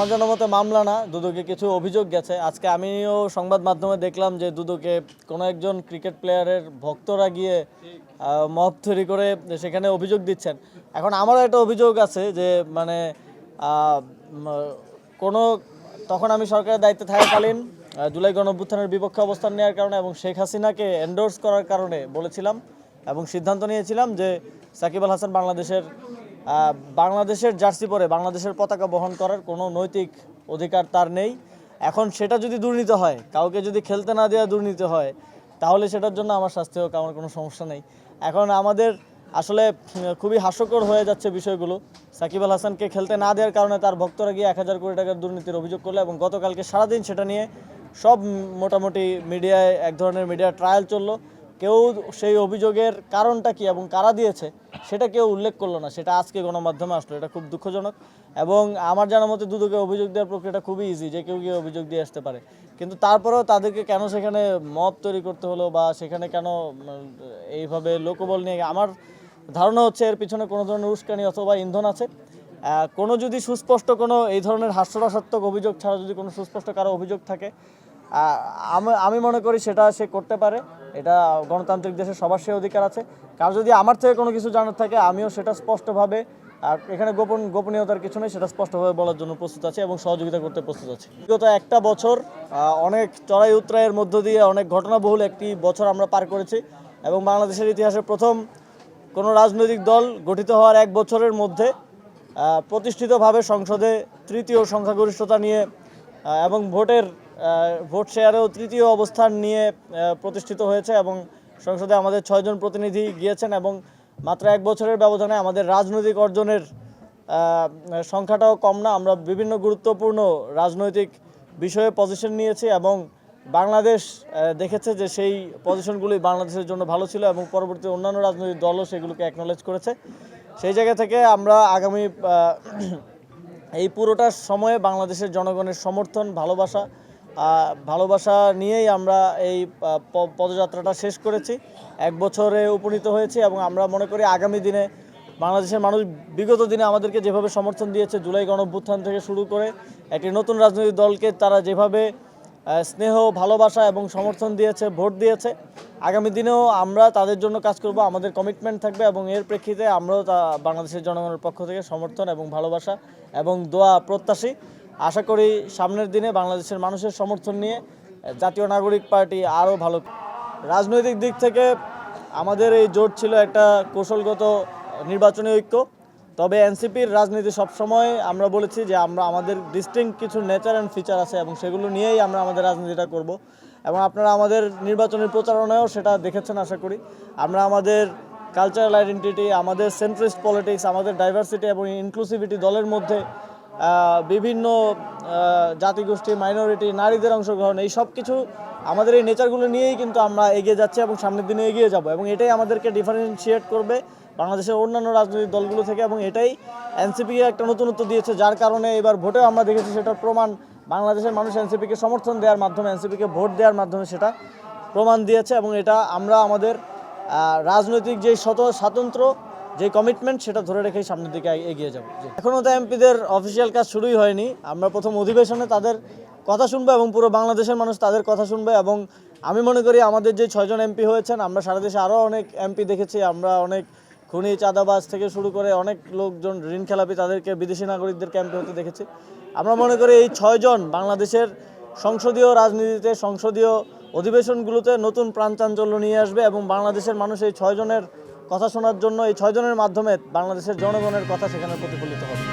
আমার জানার মতে মামলা না, দুদকে কিছু অভিযোগ গেছে। আজকে আমিও সংবাদ মাধ্যমে দেখলাম যে দুদকে কোনো একজন ক্রিকেট প্লেয়ারের ভক্তরা গিয়ে মব তৈরি করে সেখানে অভিযোগ দিচ্ছেন। এখন আমারও একটা অভিযোগ আছে যে মানে কোনো তখন আমি সরকারের দায়িত্বে থাকাকালীন জুলাই গণঅভ্যুত্থানের বিপক্ষে অবস্থান নেওয়ার কারণে এবং শেখ হাসিনাকে এন্ডোর্স করার কারণে বলেছিলাম এবং সিদ্ধান্ত নিয়েছিলাম যে সাকিব আল হাসান বাংলাদেশের জার্সি পরে বাংলাদেশের পতাকা বহন করার কোনো নৈতিক অধিকার তার নেই। এখন সেটা যদি দুর্নীতি হয়, কাউকে যদি খেলতে না দেওয়া দুর্নীতি হয়, তাহলে সেটার জন্য আমার শাস্তি হোক, আমার কোনো সমস্যা নেই। এখন আমাদের আসলে খুবই হাস্যকর হয়ে যাচ্ছে বিষয়গুলো। সাকিব আল হাসানকে খেলতে না দেওয়ার কারণে তার ভক্তরা গিয়ে 1000 কোটি টাকার দুর্নীতির অভিযোগ করলো এবং গতকালকে সারাদিন সেটা নিয়ে সব মোটামুটি মিডিয়ায় এক ধরনের মিডিয়া ট্রায়াল চললো। কেউ সেই অভিযোগের কারণটা কি এবং কারা দিয়েছে সেটা কেউ উল্লেখ করলো না, সেটা আজকে গণমাধ্যমে আসলো। এটা খুব দুঃখজনক এবং আমার জানার মতে দুদকে অভিযোগ দেওয়ার প্রক্রিয়াটা খুবই ইজি, যে কেউ গিয়ে অভিযোগ দিয়ে আসতে পারে। কিন্তু তারপরেও তাদেরকে কেন সেখানে মব তৈরি করতে হলো বা সেখানে কেন এইভাবে লোকবল নিয়ে, আমার ধারণা হচ্ছে এর পিছনে কোনো ধরনের উস্কানি অথবা ইন্ধন আছে। কোনো যদি সুস্পষ্ট কোনো এই ধরনের হাস্যরসাত্মক অভিযোগ ছাড়া যদি কোনো সুস্পষ্ট কারো অভিযোগ থাকে, আমি মনে করি সেটা সে করতে পারে। এটা গণতান্ত্রিক দেশে সবার সে অধিকার আছে। কার যদি আমার থেকে কোনো কিছু জানার থাকে, আমিও সেটা স্পষ্টভাবে, এখানে গোপনীয়তার কিছু নেই, সেটা স্পষ্টভাবে বলার জন্য প্রস্তুত আছি এবং সহযোগিতা করতে প্রস্তুত আছি। বিগত একটা বছর অনেক চড়াই উতরাইয়ের মধ্য দিয়ে অনেক ঘটনাবহুল একটি বছর আমরা পার করেছি এবং বাংলাদেশের ইতিহাসে প্রথম কোনো রাজনৈতিক দল গঠিত হওয়ার এক বছরের মধ্যে প্রতিষ্ঠিতভাবে সংসদে তৃতীয় সংখ্যাগরিষ্ঠতা নিয়ে এবং ভোট শেয়ারেও তৃতীয় অবস্থান নিয়ে প্রতিষ্ঠিত হয়েছে এবং সংসদে আমাদের 6 জন প্রতিনিধি গিয়েছেন এবং মাত্র এক বছরের ব্যবধানে আমাদের রাজনৈতিক অর্জনের সংখ্যাটাও কম না। আমরা বিভিন্ন গুরুত্বপূর্ণ রাজনৈতিক বিষয়ে পজিশন নিয়েছি এবং বাংলাদেশ দেখেছে যে সেই পজিশনগুলি বাংলাদেশের জন্য ভালো ছিল এবং পরবর্তী অন্যান্য রাজনৈতিক দলও সেগুলোকে অ্যাকনলেজ করেছে। সেই জায়গা থেকে আমরা আগামী এই পুরোটা সময়ে বাংলাদেশের জনগণের সমর্থন, ভালোবাসা নিয়েই আমরা এই পদযাত্রাটা শেষ করেছি, এক বছরে উপনীত হয়েছি এবং আমরা মনে করি আগামী দিনে বাংলাদেশের মানুষ বিগত দিনে আমাদেরকে যেভাবে সমর্থন দিয়েছে, জুলাই গণঅভ্যুত্থান থেকে শুরু করে একটি নতুন রাজনৈতিক দলকে তারা যেভাবে স্নেহ, ভালোবাসা এবং সমর্থন দিয়েছে, ভোট দিয়েছে, আগামী দিনেও আমরা তাদের জন্য কাজ করব। আমাদের কমিটমেন্ট থাকবে এবং এর প্রেক্ষিতে আমরাও বাংলাদেশের জনগণের পক্ষ থেকে সমর্থন এবং ভালোবাসা এবং দোয়া প্রত্যাশী। আশা করি সামনের দিনে বাংলাদেশের মানুষের সমর্থন নিয়ে জাতীয় নাগরিক পার্টি আরও ভালো। রাজনৈতিক দিক থেকে আমাদের এই জোট ছিল একটা কৌশলগত নির্বাচনী ঐক্য। তবে এনসিপির রাজনীতি সবসময় আমরা বলেছি যে আমাদের ডিস্টিংক্ট কিছু নেচার অ্যান্ড ফিচার আছে এবং সেগুলো নিয়েই আমরা আমাদের রাজনীতিটা করব এবং আপনারা আমাদের নির্বাচনী প্রচারণায়ও সেটা দেখেছেন আশা করি। আমরা আমাদের কালচারাল আইডেন্টিটি, আমাদের সেন্ট্রিস্ট পলিটিক্স, আমাদের ডাইভার্সিটি এবং ইনক্লুসিভিটি, দলের মধ্যে বিভিন্ন জাতিগোষ্ঠী, মাইনরিটি, নারীদের অংশগ্রহণ, এই সব কিছু আমাদের এই নেচারগুলো নিয়েই কিন্তু আমরা এগিয়ে যাচ্ছি এবং সামনের দিনে এগিয়ে যাব এবং এটাই আমাদেরকে ডিফারেন্সিয়েট করবে বাংলাদেশের অন্যান্য রাজনৈতিক দলগুলো থেকে এবং এটাই এনসিপিকে একটা নতুনত্ব দিয়েছে, যার কারণে এবার ভোটেও আমরা দেখেছি সেটার প্রমাণ। বাংলাদেশের মানুষ এনসিপিকে সমর্থন দেওয়ার মাধ্যমে, এনসিপিকে ভোট দেওয়ার মাধ্যমে সেটা প্রমাণ দিয়েছে এবং এটা আমরা আমাদের রাজনৈতিক যে স্বাতন্ত্র্য, যে কমিটমেন্ট, সেটা ধরে রেখেই সামনের দিকে এগিয়ে যাব। এখনও তো এমপিদের অফিসিয়াল কাজ শুরুই হয়নি। আমরা প্রথম অধিবেশনে তাদের কথা শুনবো এবং পুরো বাংলাদেশের মানুষ তাদের কথা শুনবে এবং আমি মনে করি আমাদের যে 6 জন এমপি হয়েছেন, আমরা সারা দেশে আরও অনেক এমপি দেখেছি। আমরা অনেক খুনি, চাঁদাবাজ থেকে শুরু করে অনেক লোকজন, ঋণ খেলাপি, তাদেরকে, বিদেশি নাগরিকদেরকে এমপি হতে দেখেছি। আমরা মনে করি এই 6 জন বাংলাদেশের সংসদীয় রাজনীতিতে, সংসদীয় অধিবেশনগুলোতে নতুন প্রাণচাঞ্চল্য নিয়ে আসবে এবং বাংলাদেশের মানুষ এই 6 জনের কথা শোনার জন্য, এই 6 জনের মাধ্যমে বাংলাদেশের জনগণের কথা সেখানে প্রতিফলিত হবে।